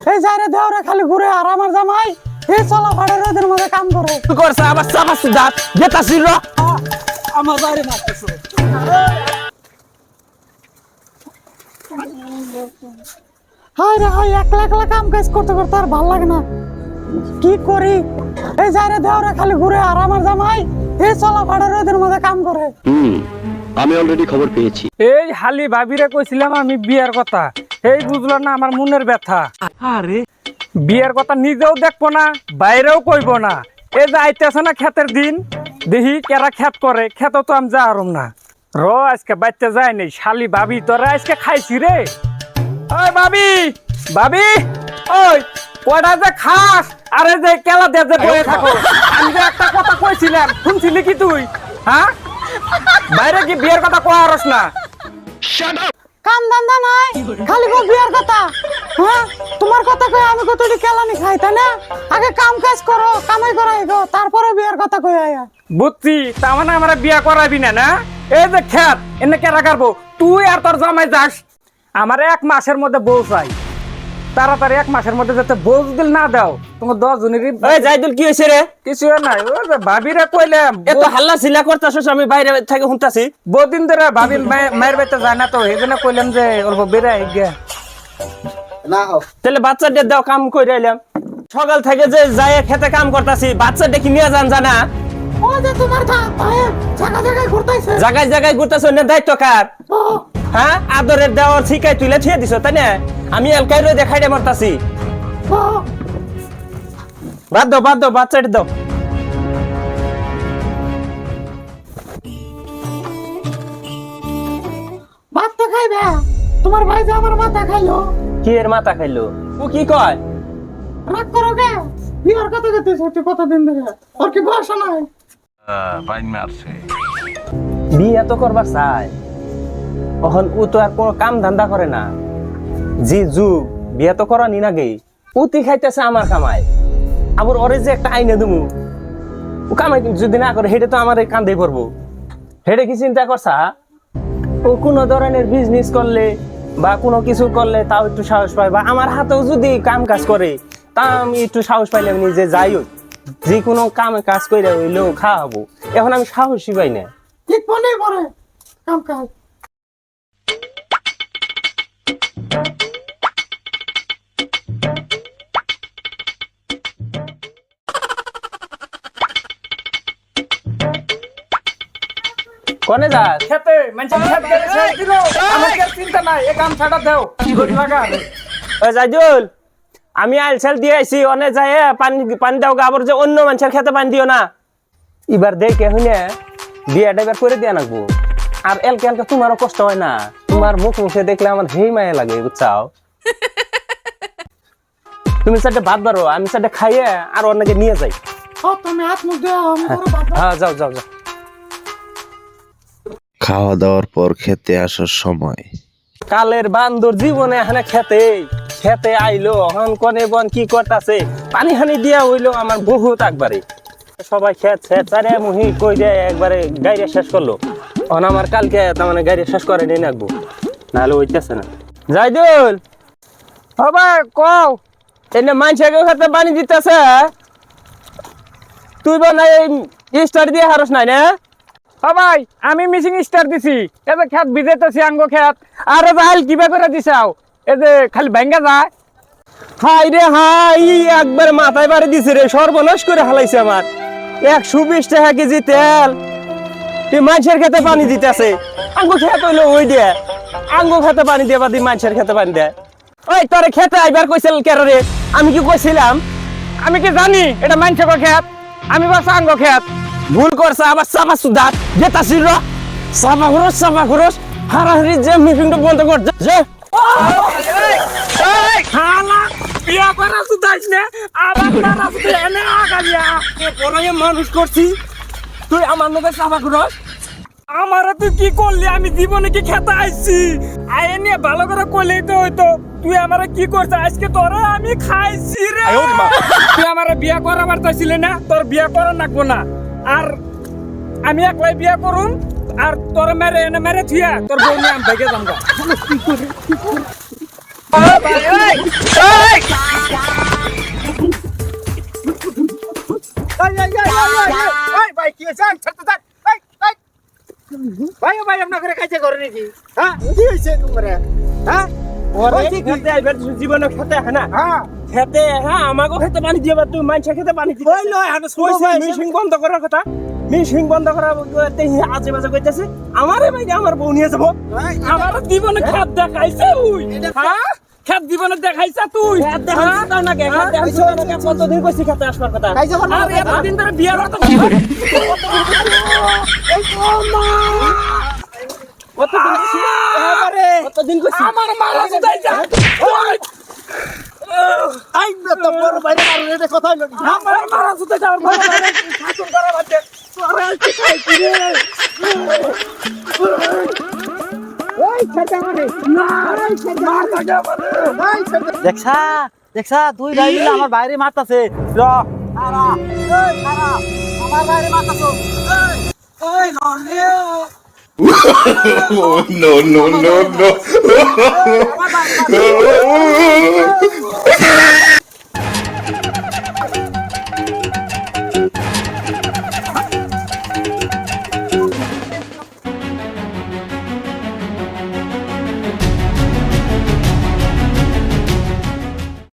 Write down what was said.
এই যারে দেওরে খালি ঘুরে আর আমার জামাই এই চলা ফাড়ে রোদের মধ্যে কাম করে করছে আবার চাপাস দাঁত গেতাছিল আমার বাইরে মারতেছে। হায় রে হায়, একলা একলা কাম কাজ করতে করতে আর ভাল লাগে না, কি করি? এই যারে দেওরে খালি ঘুরে আর আমার জামাই এই চলা ফাড়ে রোদের মধ্যে কাম করে। আমি অলরেডি খবর পেয়েছি। এই হালি ভাবিরে কইছিলাম আমি বিয়ার কথা, এই বুঝলো না আমার মনের ব্যথা। আরে বিয়ার কথা নিজেও দেখবো না, বাইরেও কইবো না। এই যে আইতেছে না ক্ষেতের দিন, দেখি কেরা ক্ষেত করে, ক্ষেত তো আমি যা আরম না। র আজকে বাইতে যায় নেই, শালি ভাবি তোরা আজকে খাইছি রে। ওই ভাবি, ভাবি ওই কয়টা যে খাস, আরে যে কেলা দে যে বয়ে থাকো। আমি যে একটা কথা কইছিলাম, শুনছিলি কি তুই? হ্যাঁ, বাইরে কি বিয়ের কথা কয়া আরস না? কাম ধান্দা নাই, খালি গো বিয়ার কথা। হ্যাঁ, তোমার কথা কই আমি কতটি কেলানি খাই, তাই না? আগে কাম কাজ করো, কামাই করাই গো, তারপরে বিয়ার কথা কই আয়া। বুঝছি, তার মানে আমরা বিয়া করাবি না? না এই যে খেত এনে কেরা কাটবো, তুই আর তোর জামাই যাস। আমার 1 মাসের মধ্যে বউ চাই, তাড়াতাড়ি 1 মাসের মধ্যে যাতে বউ যদি না দাও তোমার 10 জনেরই। ওই জাইদুল কি হইছে রে? কিছু নাই, ওই যে ভাবিরে কইলাম এত হাল্লা চিল্লা করতাছস, আমি বাইরে থেকে শুনতাছি। বহুদিন ধরে ভাবি মায়ের বাড়িতে যায় না, তো এই জন্য কইলাম যে অল্প বেড়াই গিয়া। তাহলে বাচ্চাদের দাও, কাম কইরা আইলাম। সকাল থেকে যে যায় খেতে কাম করতাছি, বাচ্চাটা কি নিয়ে যান জানা? ও যে তোমার ভাই জায়গা জায়গায় ঘুরতাইছে। জায়গায় জায়গায় ঘুরতাছ, না দায়িত্ব কার? ও, হ্যাঁ, আদরের দেওয়ার শিকাই তুলে থিয়ে দিছ, তাই না? আমি এলকাই রয়ে দেখাই মরতাছি। ও, বাদ দাও, বাদ দাও, বাচ্চাটা দাও। ভাত তো খাইবে। তোমার ভাই যে আমার মাথা খাইলো, কি এর মাথা খাইলো? ও কি কয়? রাগ করো গে? বিয়ার কথা কইতে সত্যি কতদিন ধরে, ওর কি বয়স নাই? বিয়ে তো করবার চাই, এখন ও তো আর কোনো কাম ধান্দা করে না। জি যুগ, বিয়ে তো করা নি নাগে। উতি খাইতেছে আমার কামাই, আবার ওরে যে একটা আইনে দেবো, ও কামাই যদি না করে হেঁটে তো আমার কান্দে পড়বো। হেঁটে কি চিন্তা করছা? ও কোনো ধরনের বিজনেস করলে বা কোনো কিছু করলে তাও একটু সাহস পায়, বা আমার হাতেও যদি কাম কাজ করে তা আমি একটু সাহস পাইলে আমি নিজে যাই, যে কোনো কামে কাজ করে হইলেও খাওয়াবো। এখন আমি সাহসই পাই না। ঠিক মনেই পড়ে কাম কাজ। কনে যাস? খেতে মানুষের খেত গেছে দিল, আমাকে চিন্তা নাই, এই কাম ছাড়া দাও লাগা। ওই জাইদুল, আমি আইলসেল দিয়ে আইছি, অনে যায় পানি পানি দাও গা, আবার যে অন্য মানুষের খেতে পানি দিও না। এবার দেখে হইনে বিয়েটা এবার করে দিয়া নাকবো। আর এলকে এলকে তোমারও কষ্ট হয় না, তোমার মুখ মুখে দেখলে আমার হেই মায়া লাগে, বুঝছাও? তুমি চারটে ভাত বারো, আমি চারটে খাইয়ে আর অন্যকে নিয়ে যাই। ও, তুমি হাত মুখ দাও, আমি করে ভাত। হ্যাঁ, যাও যাও যাও। খাওয়া দাওয়ার পর খেতে আসার সময় কালের বান্দর জীবনে এখানে খেতে খেতে আইলো, হন কনে বন কি করতেছে, পানি হানি দিয়া হইলো আমার বহুত একবারে। সবাই খেত খেত চারে মুহি কই দিয়ে একবারে গাড়ি শেষ করলো। অন আমার কালকে তার মানে গাড়ি শেষ করে নিয়ে রাখবো, নাহলে হইতেছে না। জাইদুল, সবাই কও এনে মানুষকে খেতে পানি দিতেছে, তুই বা নাই স্টার দিয়ে হারস নাই না? সবাই আমি মিসিং স্টার দিছি, এই যে খেত ভিজেতেছি আঙ্গ খেত, আর এই যে আইল কিবা করে দিছাও, এই যে খালি ভেঙ্গা যায়। হাই রে হাই, একবার মাথায় বাড়ি দিছে রে, সর্বনাশ করে হালাইছে আমার। 120 টাকা কেজি তেল, তুই মানুষের খেতে পানি দিতেছে। আঙ্গু খেতে হইলো ওই দিয়ে, আঙ্গু খেতে পানি দিয়ে বাদি মানুষের খেতে পানি দেয়। ওই তোরে খেতে আইবার কইছিল কেন রে? আমি কি কইছিলাম? আমি কি জানি এটা মানুষের খেত? আমি বাস আঙ্গ খেত। ভুল করছে, আবার চাপা সুদার গেতাছিল। চাপা খরচ হারাহারি যে মিটিংটা বন্ধ কর যে। খালা বিয়া করা সুদাইস না, আবার তারা সুদে এনে আগালিয়া পরে মানুষ করছি, তুই আমার নবে চাপা খরচ। আমারে তুই কি করলি? আমি জীবনে কি খেতে আইছি? আয় নিয়ে ভালো করে করলেই তো হইতো। তুই আমারে কি করছিস আজকে? তোরে আমি খাইছি রে। তুই আমারে বিয়া করাবার চাইছিলি না? তোর বিয়া করা লাগবো না, আর আমি একলাই বিয়া করুম, আর তোর মেরে এনে মেরে থিয়া তোর বউ নিয়ে আমি ভেগে যাম। ভাই কি হয়েছে ছাড়তে থাক ভাই ভাই আপনার করে কাজে করে নাকি হ্যাঁ কি হয়েছে তোমার হ্যাঁ ওরে খেতে আইবে জীবনে খেতে হয় না হ্যাঁ খেতে হ্যাঁ আমাকে খেতে পানি দিবা তুই মানুষের খেতে পানি দিবা ওই লয় হাতে মিশিং বন্ধ করার কথা মিশিং বন্ধ করার আজে বাজে কইতাছে আমারে ভাই আমার বউ নিয়ে যাবো আমার জীবনে খাদ দেখাইছে উই হ্যাঁ খাদ জীবনে দেখাইছা তুই দেখাও না কে কতদিন কইছি খেতে আসবার কথা কাজে করে আর এতদিন ধরে বিয়ার কথা কতদিন কইছি আমার মারা কোথায় যা আই না তো বড় বাইরে আর রে কথা হইলো আমার মারা কোথায় যা আমার ভালো লাগে খাতুন করা বাদ দে ওই ছেড়ে আমারে না ওই ছেড়ে মার লাগে আমারে ওই ছেড়ে দেখছা দেখছা তুই ভাই মিলে আমার বাইরে মারতাছে র খারা এই খারা আমার বাইরে মারতাছো ওই নরে no, no, no, no.